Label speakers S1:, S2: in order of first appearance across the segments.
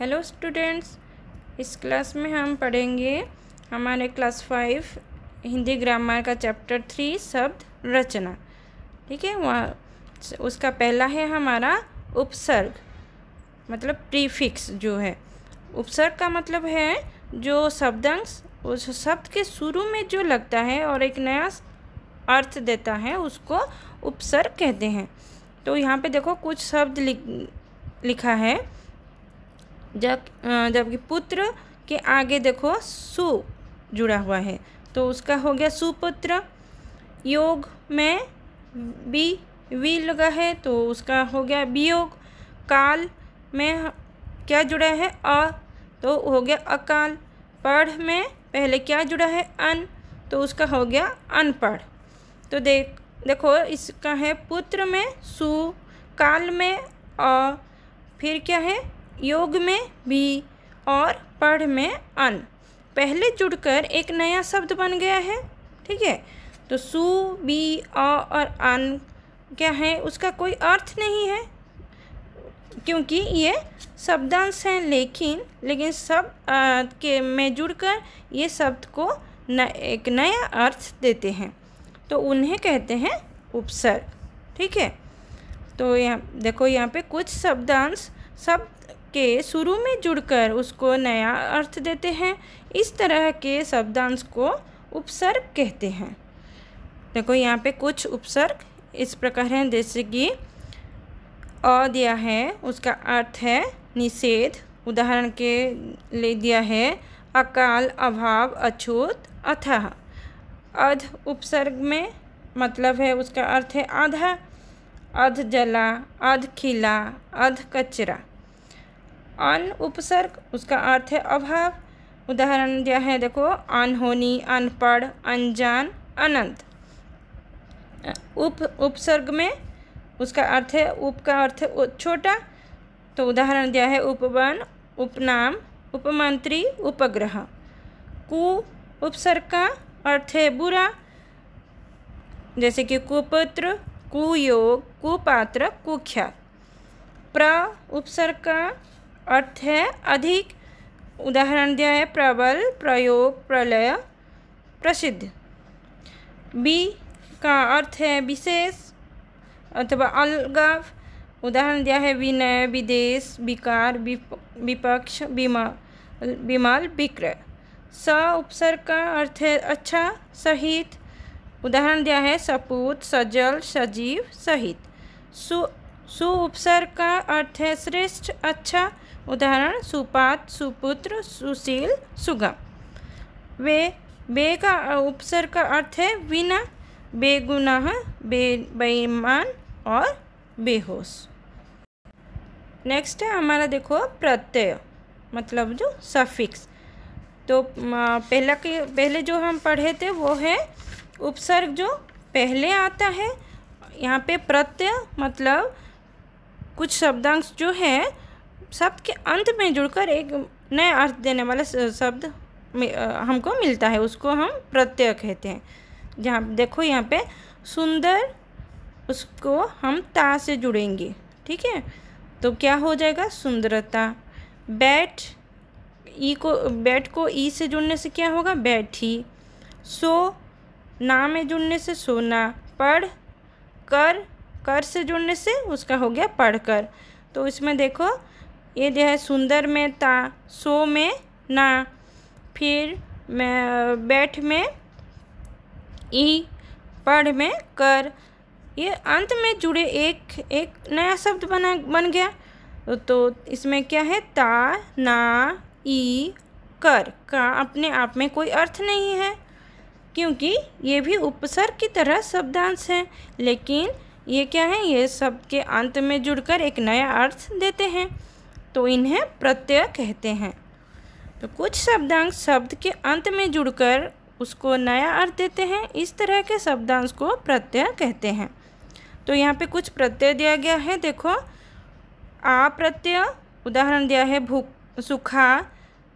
S1: Hello students, इस class में हम पढ़ेंगे हमारे क्लास 5 हिंदी ग्रामर का चैप्टर 3 शब्द रचना। ठीक है, वहाँ उसका पहला है हमारा उपसर्ग, मतलब प्रीफिक्स जो है। उपसर्ग का मतलब है जो शब्दांश उस शब्द के शुरू में जो लगता है और एक नया अर्थ देता है उसको उपसर्ग कहते हैं। तो यहाँ पे देखो कुछ शब्द लिखा है। जबकि पुत्र के आगे देखो सु जुड़ा हुआ है तो उसका हो गया सुपुत्र। योग में वी लगा है तो उसका हो गया वियोग। काल में क्या जुड़ा है तो हो गया अकाल। पढ़ में पहले क्या जुड़ा है अन तो उसका हो गया अनपढ़। तो देखो इसका है पुत्र में सु, काल में फिर क्या है योग में भी और पढ़ में अन, पहले जुड़कर एक नया शब्द बन गया है। ठीक है, तो सु बी और अन क्या है उसका कोई अर्थ नहीं है क्योंकि ये शब्दांश हैं, लेकिन शब्द के में जुड़कर ये शब्द को एक नया अर्थ देते हैं तो उन्हें कहते हैं उपसर्ग। ठीक है, तो यहाँ देखो यहाँ पे कुछ शब्दांश शब्द के शुरू में जुड़कर उसको नया अर्थ देते हैं। इस तरह के शब्दांश को उपसर्ग कहते हैं। देखो यहाँ पे कुछ उपसर्ग इस प्रकार हैं, जैसे कि अ दिया है उसका अर्थ है निषेध। उदाहरण के लिए दिया है अकाल, अभाव, अछूत, अथाह। अध उपसर्ग में मतलब है उसका अर्थ है आधा। अध जला, अध खिला, अध कचरा। अन उपसर्ग उसका अर्थ है अभाव। उदाहरण दिया है देखो अनहोनी, अनपढ़, अनजान, अनंत। उपसर्ग में उसका अर्थ है उप का अर्थ है छोटा। तो उदाहरण दिया है उपवन, उपनाम, उपमंत्री, उपग्रह। कु उपसर्ग का अर्थ है बुरा, जैसे कि कुपुत्र, कुयोग, कुपात्र, कुख्यात। प्र उपसर्ग का अर्थ है अधिक। उदाहरण दिया है प्रबल, प्रयोग, प्रलय, प्रसिद्ध। बी का अर्थ है विशेष अथवा अलगाव। उदाहरण दिया है विनय, विदेश, विकार, विपक्ष, विमल, विक्रय। स उपसर्ग का अर्थ है अच्छा, सहित। उदाहरण दिया है सपूत, सजल, सजीव, सहित। सु उपसर्ग का अर्थ है श्रेष्ठ, अच्छा। उदाहरण सुपात, सुपुत्र, सुशील, सुगम। बे का उपसर्ग का अर्थ है बिना, बेगुनाह, बेईमान और बेहोश। नेक्स्ट है हमारा देखो प्रत्यय, मतलब जो सफिक्स। तो पहले जो हम पढ़े थे वो है उपसर्ग जो पहले आता है। यहाँ पे प्रत्यय मतलब कुछ शब्दांश जो है शब्द के अंत में जुड़कर एक नया अर्थ देने वाला शब्द हमको मिलता है, उसको हम प्रत्यय कहते हैं। जहाँ देखो यहाँ पे सुंदर, उसको हम ता से जुड़ेंगे। ठीक है, तो क्या हो जाएगा सुंदरता। बैठ को ई से जुड़ने से क्या होगा बैठी। सो ना में जुड़ने से सोना। पढ़ कर से जुड़ने से उसका हो गया पढ़कर। तो इसमें देखो ये जो है सुंदर में ता, सो में ना, फिर में बैठ में ई, पढ़ में कर, ये अंत में जुड़े एक नया शब्द बन गया। तो इसमें क्या है ता, ना, ई, कर का अपने आप में कोई अर्थ नहीं है क्योंकि ये भी उपसर्ग की तरह शब्दांश हैं, लेकिन ये क्या है ये शब्द के अंत में जुड़कर एक नया अर्थ देते हैं तो इन्हें प्रत्यय कहते हैं। तो कुछ शब्दांश शब्द के अंत में जुड़कर उसको नया अर्थ देते हैं, इस तरह के शब्दांश को प्रत्यय कहते हैं। तो यहाँ पे कुछ प्रत्यय दिया गया है, देखो आ प्रत्यय। उदाहरण दिया है सुखा,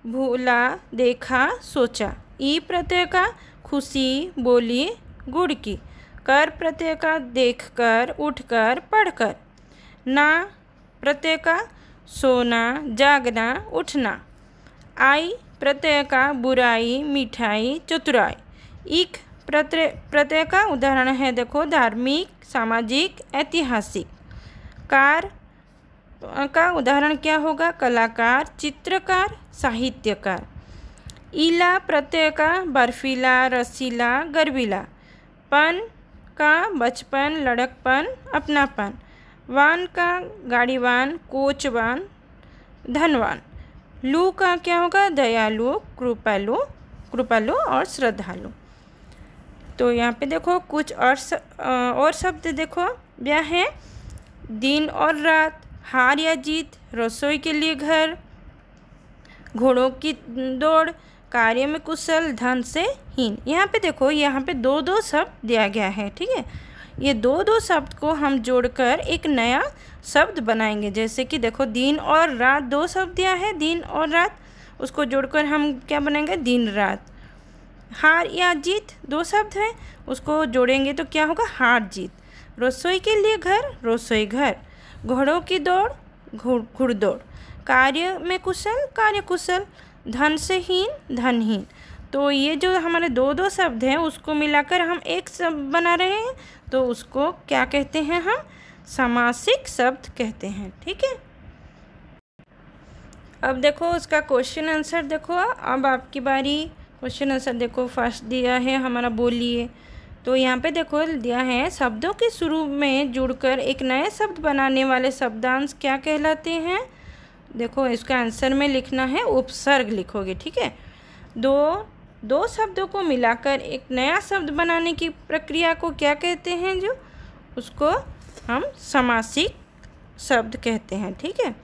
S1: भूला, देखा, सोचा। ई प्रत्यय का खुशी, बोली, गुड़ की। कर प्रत्यय का देखकर, उठकर, पढ़कर। ना प्रत्यय का सोना, जागना, उठना। आई प्रत्यय का बुराई, मिठाई, चतुराई। इक प्रत्यय का उदाहरण है देखो धार्मिक, सामाजिक, ऐतिहासिक। कार का उदाहरण क्या होगा? कलाकार, चित्रकार, साहित्यकार। ईला प्रत्यय का बर्फीला, रसीला, गर्वीला। पन का बचपन, लड़कपन, अपनापन। वान का गाड़ीवान, कोचवान, धनवान। लू का क्या होगा? दयालु, कृपालु और श्रद्धालु। तो यहाँ पे देखो कुछ और शब्द देखो क्या है? दिन और रात, हार या जीत, रसोई के लिए घर, घोड़ों की दौड़, कार्य में कुशल, धन से हीन। यहाँ पे देखो यहाँ पे दो शब्द दिया गया है, ठीक है। ये दो शब्द को हम जोड़कर एक नया शब्द बनाएंगे। जैसे कि देखो दिन और रात, दो शब्द दिया है, दिन और रात, उसको जोड़कर हम क्या बनाएंगे? दिन रात। हार या जीत, दो शब्द है, उसको जोड़ेंगे तो क्या होगा? हार जीत। रसोई के लिए घर, रसोई घर। घोड़ों की दौड़, घुड़दौड़। कार्य में कुशल, कार्य कुशल। धन से हीन, धनहीन। तो ये जो हमारे दो शब्द हैं उसको मिलाकर हम एक शब्द बना रहे हैं, तो उसको क्या कहते हैं? हम समासिक शब्द कहते हैं, ठीक है। अब देखो उसका क्वेश्चन आंसर देखो। अब आपकी बारी। क्वेश्चन आंसर देखो, फर्स्ट दिया है हमारा बोलिए। तो यहाँ पे देखो दिया है शब्दों के शुरू में जुड़कर एक नए शब्द बनाने वाले शब्दांश क्या कहलाते हैं? देखो इसका आंसर में लिखना है, उपसर्ग लिखोगे, ठीक है। दो शब्दों को मिलाकर एक नया शब्द बनाने की प्रक्रिया को क्या कहते हैं? जो उसको हम समासिक शब्द कहते हैं, ठीक है।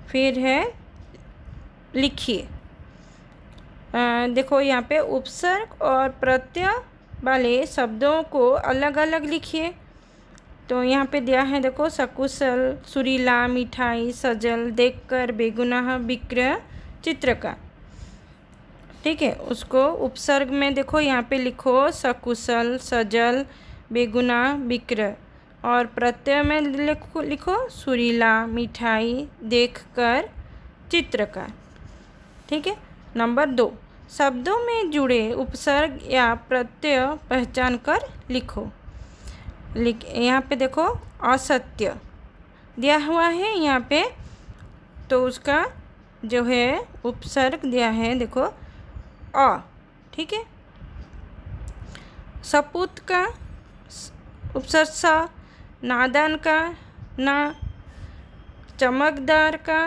S1: फिर है लिखिए। देखो यहाँ पे उपसर्ग और प्रत्यय वाले शब्दों को अलग अलग लिखिए। तो यहाँ पे दिया है देखो सकुशल, सुरीला, मिठाई, सजल, देखकर, बेगुनाह, विक्रय, चित्रकार, ठीक है। उसको उपसर्ग में देखो यहाँ पे लिखो सकुशल, सजल, बेगुनाह, विक्रय। और प्रत्यय में लिखो सुरीला, मिठाई, देखकर, चित्रकार, ठीक है। नंबर 2, शब्दों में जुड़े उपसर्ग या प्रत्यय पहचान कर लिखो। यहाँ पे देखो असत्य दिया हुआ है यहाँ पे, तो उसका जो है उपसर्ग दिया है देखो अ, ठीक है। सपूत का उपसर्ग स, नादान का ना, चमकदार का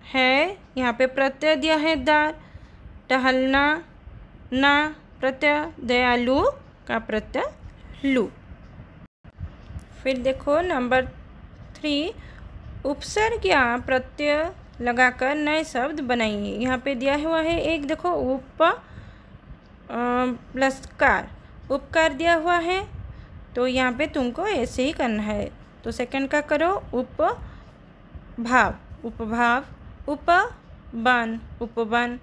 S1: है, यहाँ पे प्रत्यय दिया है दार। टहलना ना प्रत्यय, दयालु का प्रत्यय लू। फिर देखो नंबर 3, उपसर्ग या प्रत्यय लगाकर नए शब्द बनाइए। यहाँ पे दिया हुआ है एक देखो उप प्लस कार, उपकार दिया हुआ है, तो यहाँ पे तुमको ऐसे ही करना है। तो सेकंड का करो उपभाव, उपभाव, उपवन, उपवन,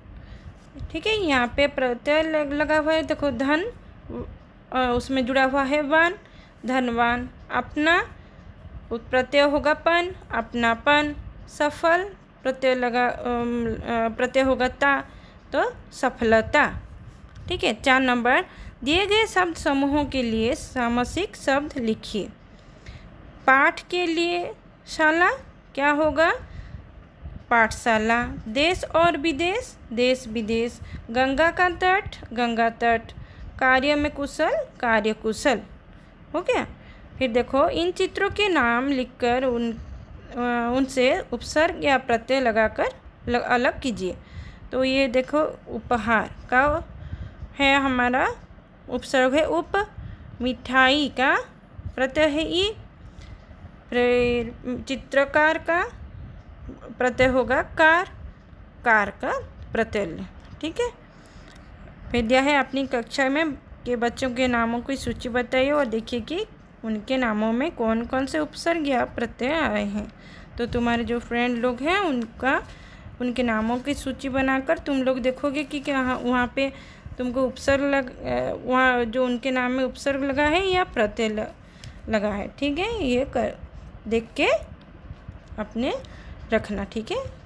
S1: ठीक है। यहाँ पे प्रत्यय लगा हुआ है देखो धन, उसमें जुड़ा हुआ है वन, धनवान। अपना प्रत्यय होगा पन, अपनापन। सफल प्रत्यय होगा ता, तो सफलता, ठीक है। 4 नंबर, दिए गए शब्द समूहों के लिए सामासिक शब्द लिखिए। पाठ के लिए शाला क्या होगा? पाठशाला। देश और विदेश, देश विदेश। गंगा का तट, गंगा तट। कार्य में कुशल, कार्य कुशल, हो गया। फिर देखो इन चित्रों के नाम लिखकर उनसे उपसर्ग या प्रत्यय लगाकर अलग कीजिए। तो ये देखो उपहार का है हमारा उपसर्ग है उप, मिठाई का प्रत्यय है ई, चित्रकार का प्रत्यय होगा कार, कार का प्रत्यय, ठीक है। फिर दिया है अपनी कक्षा में के बच्चों के नामों की सूची बताइए और देखिए कि उनके नामों में कौन कौन से उपसर्ग या प्रत्यय आए हैं। तो तुम्हारे जो फ्रेंड लोग हैं उनके नामों की सूची बनाकर तुम लोग देखोगे कि क्या वहाँ पे तुमको उपसर्ग वहाँ जो उनके नाम में उपसर्ग लगा है या प्रत्यय लगा है, ठीक है। ये देख के अपने रखना, ठीक है।